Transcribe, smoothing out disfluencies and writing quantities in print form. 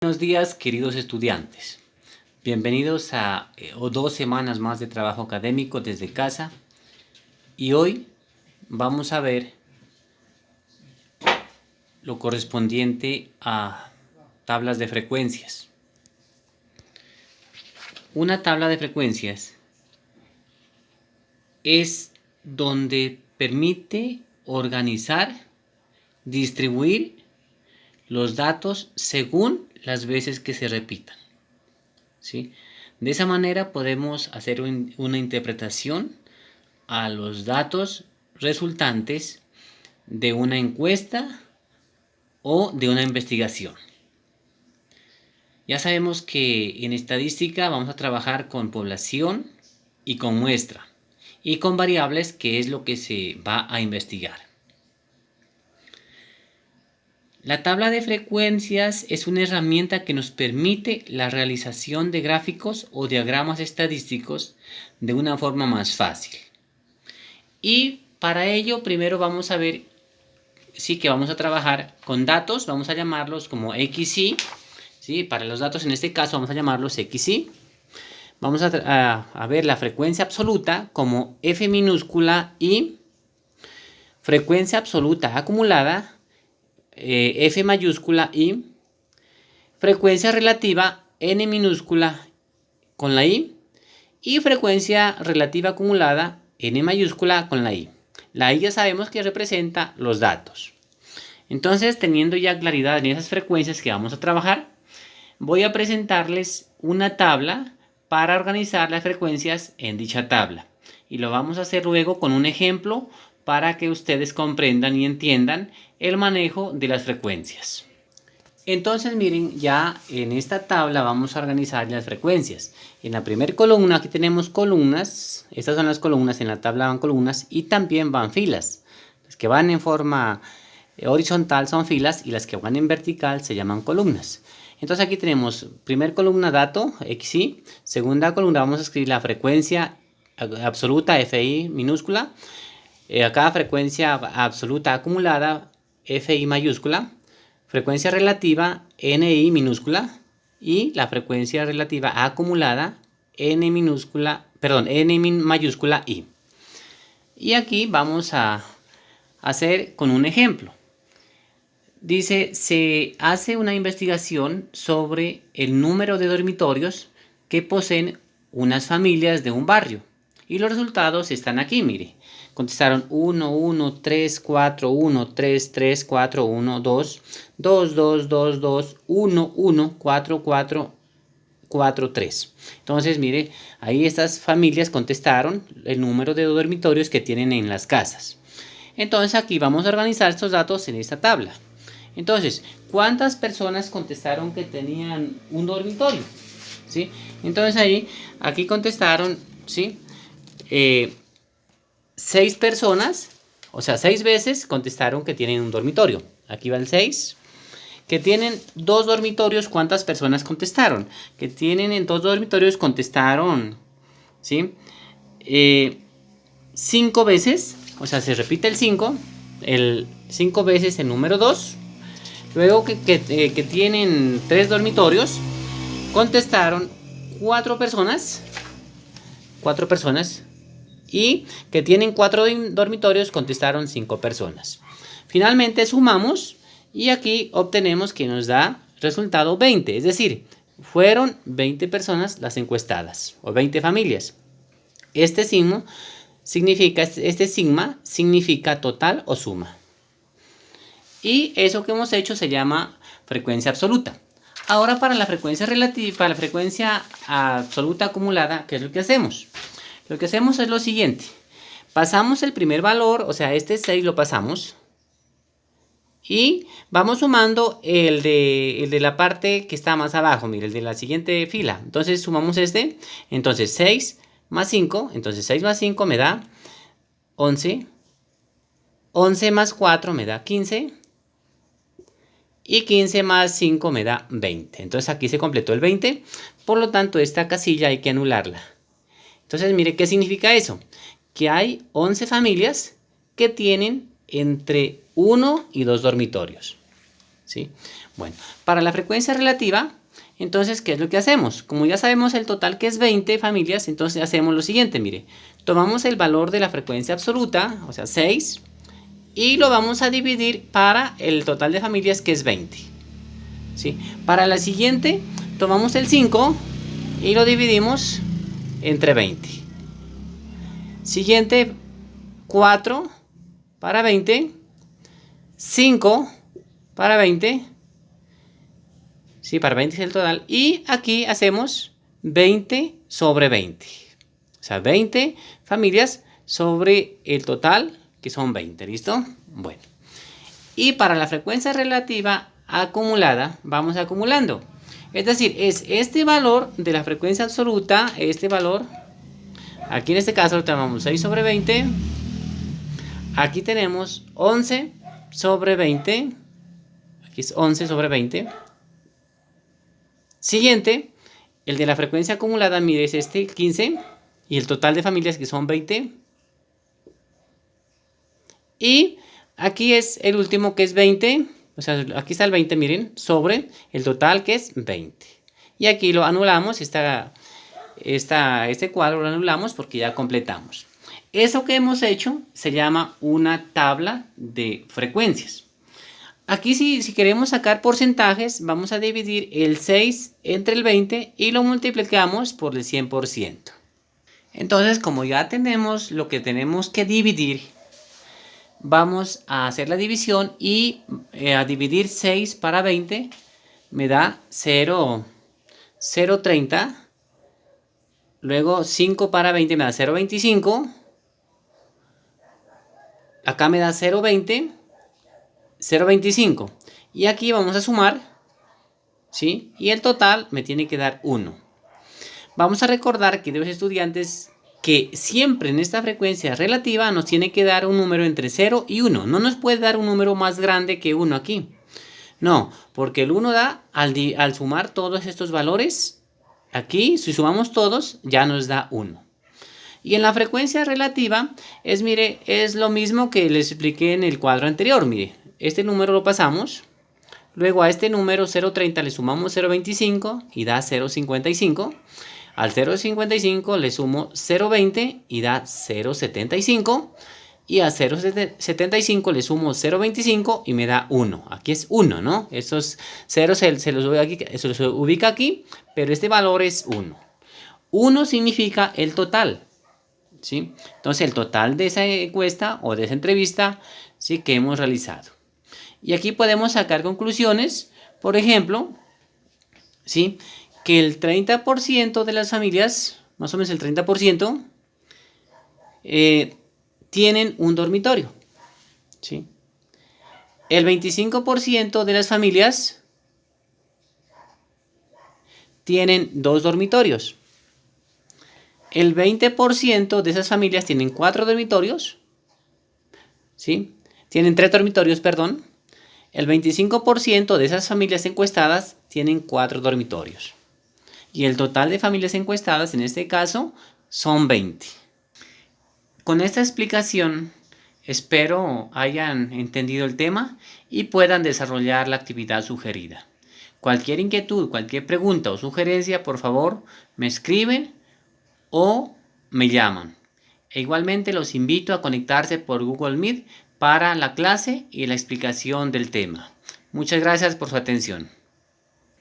Buenos días, queridos estudiantes. Bienvenidos a 2 semanas más de trabajo académico desde casa. Y hoy vamos a ver lo correspondiente a tablas de frecuencias. Una tabla de frecuencias es donde permite organizar, distribuir los datos según las veces que se repitan, ¿sí? De esa manera podemos hacer una interpretación a los datos resultantes de una encuesta o de una investigación. Ya sabemos que en estadística vamos a trabajar con población y con muestra y con variables, que es lo que se va a investigar. La tabla de frecuencias es una herramienta que nos permite la realización de gráficos o diagramas estadísticos de una forma más fácil. Y para ello primero vamos a ver, sí, que vamos a trabajar con datos, vamos a llamarlos como XY, ¿sí? Para los datos en este caso vamos a llamarlos XY. Vamos a ver la frecuencia absoluta como F minúscula y frecuencia absoluta acumulada F mayúscula y frecuencia relativa N minúscula con la I y frecuencia relativa acumulada N mayúscula con la I. La I ya sabemos que representa los datos. Entonces, teniendo ya claridad en esas frecuencias que vamos a trabajar, voy a presentarles una tabla para organizar las frecuencias en dicha tabla. Y lo vamos a hacer luego con un ejemplo para que ustedes comprendan y entiendan el manejo de las frecuencias. Entonces, miren, ya en esta tabla vamos a organizar las frecuencias. En la primera columna aquí tenemos columnas. Estas son las columnas, en la tabla van columnas y también van filas. Las que van en forma horizontal son filas y las que van en vertical se llaman columnas. Entonces aquí tenemos primera columna dato, XY. Segunda columna vamos a escribir la frecuencia absoluta, FI minúscula. Acá frecuencia absoluta acumulada, FI mayúscula. Frecuencia relativa, NI minúscula. Y la frecuencia relativa acumulada, N mayúscula I. Y aquí vamos a hacer con un ejemplo. Dice, se hace una investigación sobre el número de dormitorios que poseen unas familias de un barrio. Y los resultados están aquí, mire. Contestaron 1, 1, 3, 4, 1, 3, 3, 4, 1, 2, 2, 2, 2, 2, 1, 1, 4, 4, 4, 3. Entonces, mire, ahí estas familias contestaron el número de dormitorios que tienen en las casas. Entonces, aquí vamos a organizar estos datos en esta tabla. Entonces, ¿cuántas personas contestaron que tenían un dormitorio? ¿Sí? Entonces ahí, aquí contestaron, ¿sí? 6 personas, o sea, 6 veces contestaron que tienen un dormitorio. Aquí van 6. Que tienen 2 dormitorios, ¿cuántas personas contestaron? Que tienen en 2 dormitorios contestaron, ¿sí? 5 veces, o sea, se repite el 5 veces el número 2. Luego que tienen 3 dormitorios, contestaron 4 personas. 4 personas. Y que tienen 4 dormitorios, contestaron 5 personas. Finalmente sumamos y aquí obtenemos que nos da resultado 20. Es decir, fueron 20 personas las encuestadas o 20 familias. Este sigma significa total o suma. Y eso que hemos hecho se llama frecuencia absoluta. Ahora para la frecuencia relativa, para la frecuencia absoluta acumulada, ¿qué es lo que hacemos? Lo que hacemos es lo siguiente. Pasamos el primer valor, o sea, este 6 lo pasamos. Y vamos sumando el de la parte que está más abajo, mire, el de la siguiente fila. Entonces sumamos este. Entonces 6 más 5, entonces 6 más 5 me da 11. 11 más 4 me da 15. Y 15 más 5 me da 20. Entonces aquí se completó el 20. Por lo tanto, esta casilla hay que anularla. Entonces, mire, ¿qué significa eso? Que hay 11 familias que tienen entre 1 y 2 dormitorios, ¿sí? Bueno, para la frecuencia relativa, entonces, ¿qué es lo que hacemos? Como ya sabemos el total que es 20 familias, entonces hacemos lo siguiente, mire. Tomamos el valor de la frecuencia absoluta, o sea 6, y lo vamos a dividir para el total de familias que es 20. ¿Sí? Para la siguiente, tomamos el 5 y lo dividimos entre 20. Siguiente, 4 para 20, 5 para 20, sí, para 20 es el total, y aquí hacemos 20 sobre 20, o sea, 20 familias sobre el total, que son 20, ¿listo? Bueno, y para la frecuencia relativa acumulada, vamos acumulando, es decir, es este valor de la frecuencia absoluta, este valor, aquí en este caso lo tomamos 6 sobre 20, aquí tenemos 11 sobre 20, aquí es 11 sobre 20. Siguiente, el de la frecuencia acumulada, mire, es este, 15, y el total de familias que son 20. Y aquí es el último que es 20, o sea, aquí está el 20, miren, sobre el total que es 20. Y aquí lo anulamos, este cuadro lo anulamos porque ya completamos. Eso que hemos hecho se llama una tabla de frecuencias. Aquí si queremos sacar porcentajes, vamos a dividir el 6 entre el 20 y lo multiplicamos por el 100%. Entonces, como ya tenemos lo que tenemos que dividir, vamos a hacer la división y a dividir 6 para 20 me da 0,30. Luego 5 para 20 me da 0,25. Acá me da 0,20. 0,25 y aquí vamos a sumar, ¿sí? Y el total me tiene que dar 1. Vamos a recordar, queridos estudiantes, que siempre en esta frecuencia relativa nos tiene que dar un número entre 0 y 1. No nos puede dar un número más grande que 1 aquí. No, porque el 1 da al sumar todos estos valores. Aquí, si sumamos todos, ya nos da 1. Y en la frecuencia relativa mire, es lo mismo que les expliqué en el cuadro anterior, mire. Este número lo pasamos, luego a este número 0,30 le sumamos 0,25 y da 0,55. Al 0,55 le sumo 0,20 y da 0,75. Y a 0,75 le sumo 0,25 y me da 1. Aquí es 1, ¿no? Esos ceros se los ubica aquí, pero este valor es 1. 1 significa el total, ¿sí? Entonces el total de esa encuesta o de esa entrevista, ¿sí?, que hemos realizado. Y aquí podemos sacar conclusiones, por ejemplo, ¿sí?, que el 30% de las familias, más o menos el 30%, tienen un dormitorio, ¿sí? El 25% de las familias tienen 2 dormitorios. El 20% de esas familias tienen 4 dormitorios, ¿sí? Tienen 3 dormitorios, perdón. El 25% de esas familias encuestadas tienen 4 dormitorios. Y el total de familias encuestadas en este caso son 20. Con esta explicación espero hayan entendido el tema y puedan desarrollar la actividad sugerida. Cualquier inquietud, cualquier pregunta o sugerencia, por favor, me escriben o me llaman. E igualmente los invito a conectarse por Google Meet para la clase y la explicación del tema. Muchas gracias por su atención.